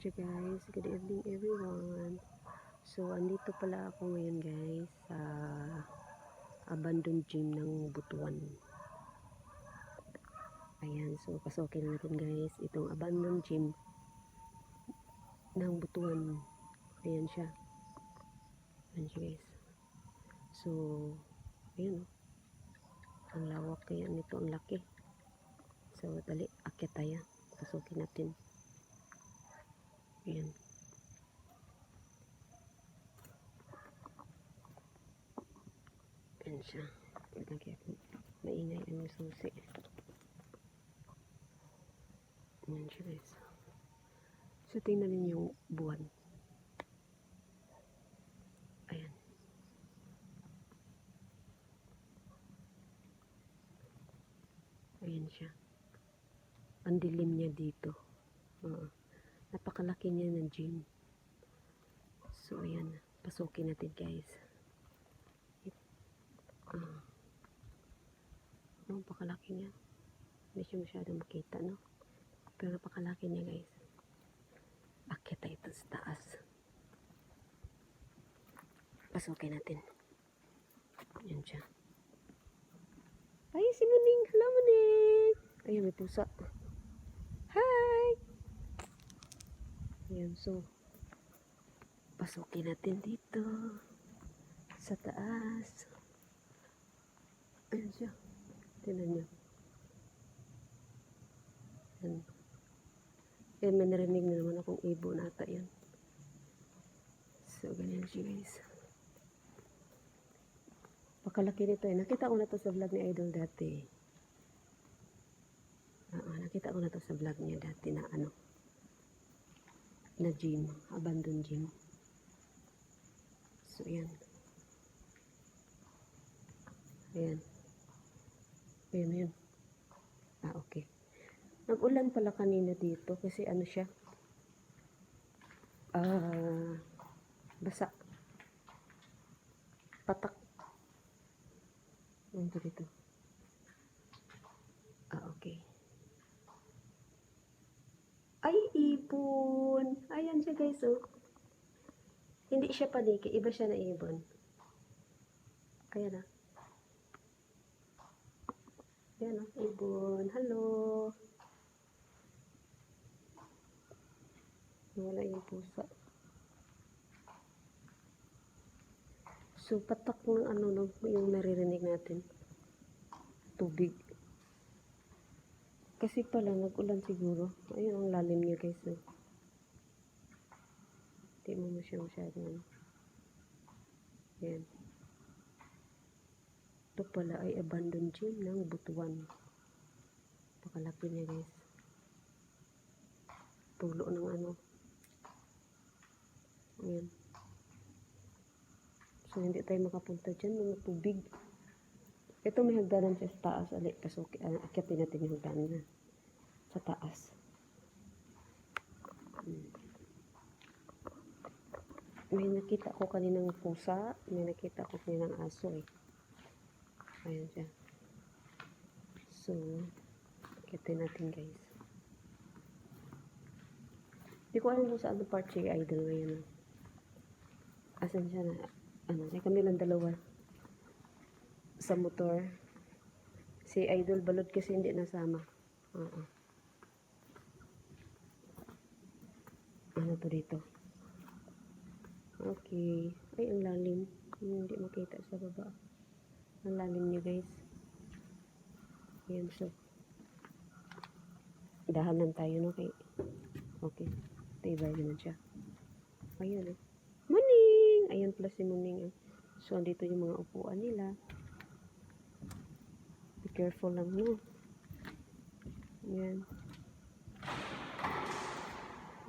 siya guys. Good evening everyone. So andito pala ako ngayon guys sa abandoned gym ng Butuan. Ayan, so pasukin natin guys itong abandoned gym ng Butuan. Ayan siya. Ayan siya guys. So ayan, ang lawak kaya nito, ang laki. So dali, akyat tayo. Pasukin natin. Ayan. Ayan siya. Maingay ang susi. Ayan siya guys. So tingnan ninyo yung buwan. Ayan. Ayan siya. Ang dilim niya dito. Napakalaki niya ng gym. So ayan. Pasukin natin guys. Napakalaki niya. Hindi siya masyadong makita, no? Pero napakalaki niya guys. Akyat tayo ito sa taas. Pasukin natin. Ayan siya. Ay, si Muning! Hello, Muning! Ayun, may pusa. Hi! Ayan, so pasukin natin dito sa taas. Ayan siya. Tignan niyo. Ayan. Ayan, may narinig na naman akong ibon ata yan. So, ganyan siya guys. Pakalaki nito eh. Nakita ko na to sa vlog ni Idol dati. Nakita ko na to sa vlog niya dati na na gym. Abandoned gym. So, ayan. Ayan. Ayan, ayan. Okay. Nag-ulan pala kanina dito kasi ano siya. Basa. Patak. Ano dito? Okay. Ay, ibon. Ayan siya guys, oh. Hindi siya paniki. Iba siya na ibon. Ayan, ah. Ayan, oh. Ibon. Hello. Wala yung pusa. So, patak ng yung naririnig natin. Tubig. Kasi pala, nag-ulan siguro. Ayun, ang lalim niya guys. Hindi mo siya masyadong. Ayan. Ito pala ay abandoned gym ng Butuan. Pakalaki niya guys. Tulo ng Ayan. So, hindi tayo makapunta dyan. Mga tubig. Ito may hagdanan siya sa taas. Akyatin natin yung hagdanan sa taas. May nakita ko kaninang pusa. May nakita ko kaninang aso eh. Ayan siya. So, akyatin natin guys. Hindi ko alam kung saan part siya Idol ngayon. Asan siya na? Kami lang dalawa sa motor. Si Idol Balot kasi hindi nasama. Ano to dito? Okay. Ay, ang lalim. Hindi makita sa baba. Ang lalim niya guys. Ayan, so dahanan tayo, no? Okay. Tibay naman siya. Ayan, Muning! Ayan pala si Muning. So, andito yung mga upuan nila. Be careful lang, no? Ayan.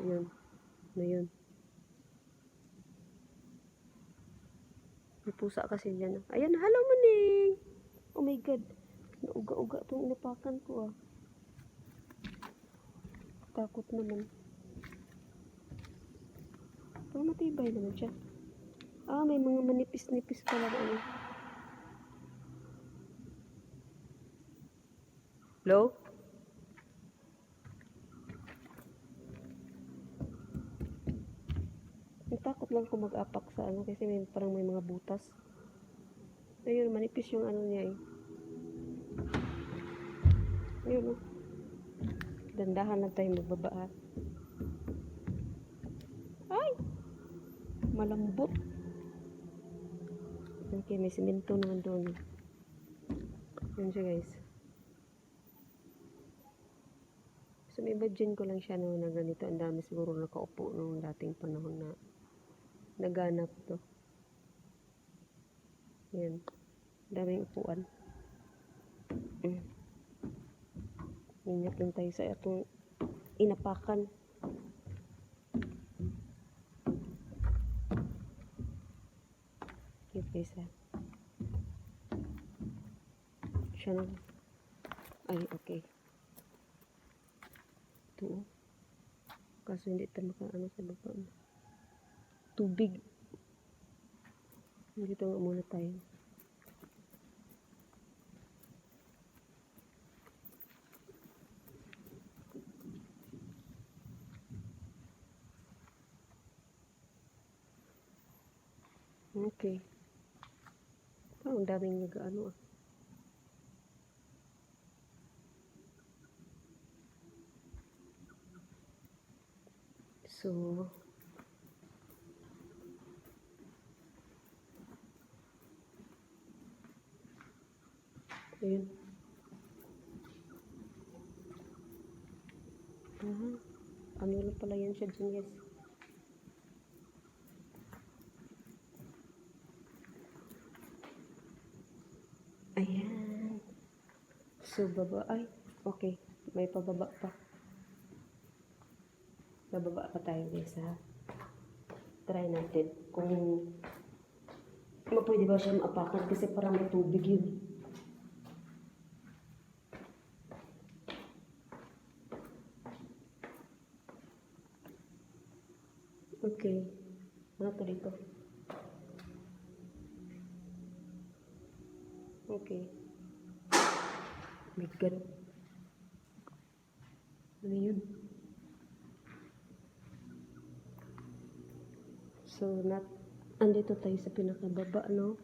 Ayan. Ayan. May pusa kasi dyan. Ayan, hello Muning! Oh my God. Nauga-uga itong inapakan ko, Takot naman. Pero matibay naman siya. May mga manipis-nipis pala na Hello? lang kung mag-apak sa ano kasi parang may mga butas. Ayun, manipis yung ano niya eh. Ayun, oh. Dandahan lang tayo magbaba ha. Ay! Malambot. Okay, may simento naman doon. Yun siya guys. So, imagine ko lang siya no, na ganito. Ang dami siguro nakaupo noong dating panahon na naganap to. Yan. Daming upuan. Ingat lang tayo sa itong inapakan. Cute guys ha. Siya na. Ay, okay. Ito oh. Kaso hindi tayo makaano sa baba. Tubig. Dito nga muna tayo. Okay. Parang daming nag-ano ah. So, ayun. Ano lang pala yan siya dyan guys. Ayan. So, baba. Ay, okay. May pababa pa. Bababa pa tayo guys ha. Try natin kung pwede ba siya maapakan kasi parang may tubig yun. Okay. Ano to dito? Okay. My God. Ano yun? So, andito tayo sa pinakababa, no?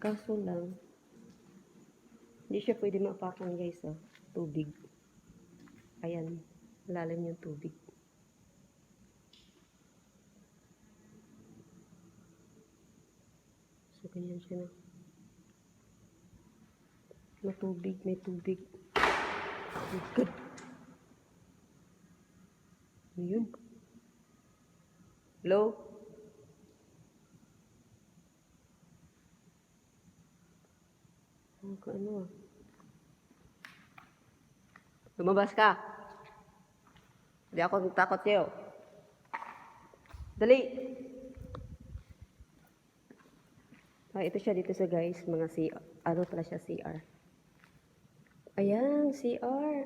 Kaso lang, hindi siya pwede maapakan guys, oh. Tubig. Ayan. Lalim yung tubig. So, ganyan siya na. May tubig, may tubig. Oh, God. Ano yun? Hello? Ano ah? Lumabas ka. Hindi ako takot sa'yo. Dali! Ito siya dito sa guys, mga CR. Ano pala siya, CR. Ayan, CR.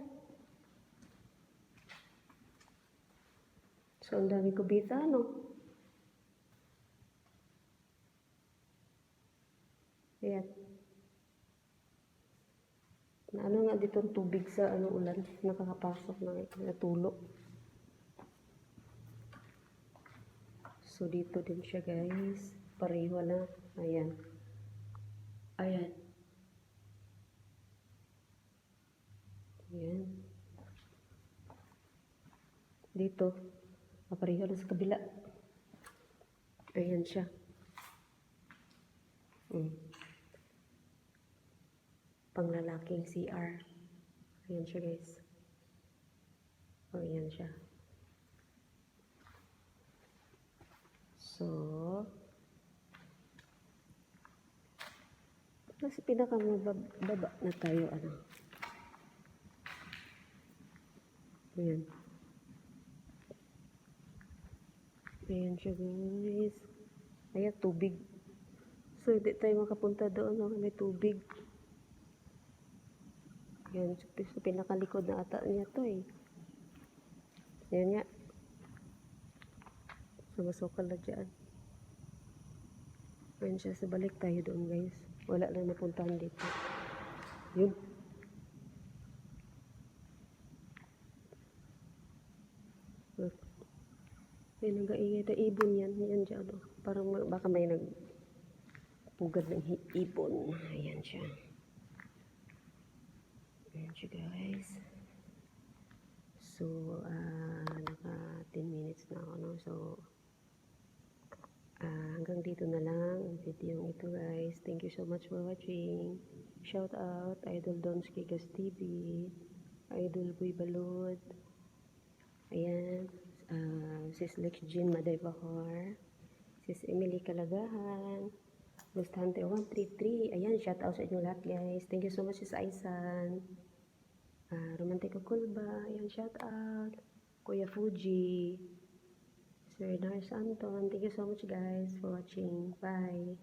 So, ang dami kubita, no? Ayan. Na ano nga dito ang tubig sa ulan, nakakapasok na natulo. So, dito din siya guys. Pareho na. Ayan. Ayan. Ayan. Dito. Pareho na sa kabila. Ayan siya. Panglalaking CR. Ayan siya guys. O, ayan siya. So, nasa pinakamababa na tayo, ano. Ayan. Ayan siya guys. Ayan, tubig. So, hindi tayo makapunta doon, no? May tubig. Ayan, so, pinakalikod na ata niya to eh. Ayan nga. So, masukal na dyan. Ayan siya, so balik tayo doon guys. Wala lang napuntahan dito. Yun. May nag-aingay ito. Ibon yan. Yan siya. Oh. Parang baka may nagpugad ng ibon. Ayan siya. Ayan siya guys. So, naka 10 minutes na ako, no? So, hanggang dito na lang ang video ito guys. Thank you so much for watching. Shout out Idol Dons Kigas TV, Idol Boy Balod, ayan, Sis Lex Jean Maday Bahor, Sis Emily Kalagahan, Lost Hunter 133, ayan, shout out sa inyo lahat guys. Thank you so much Sis Aisan, Romantico Kulba, ayan, shout out Kuya Fuji, Sir Nars Anton. Thank you so much guys for watching. Bye.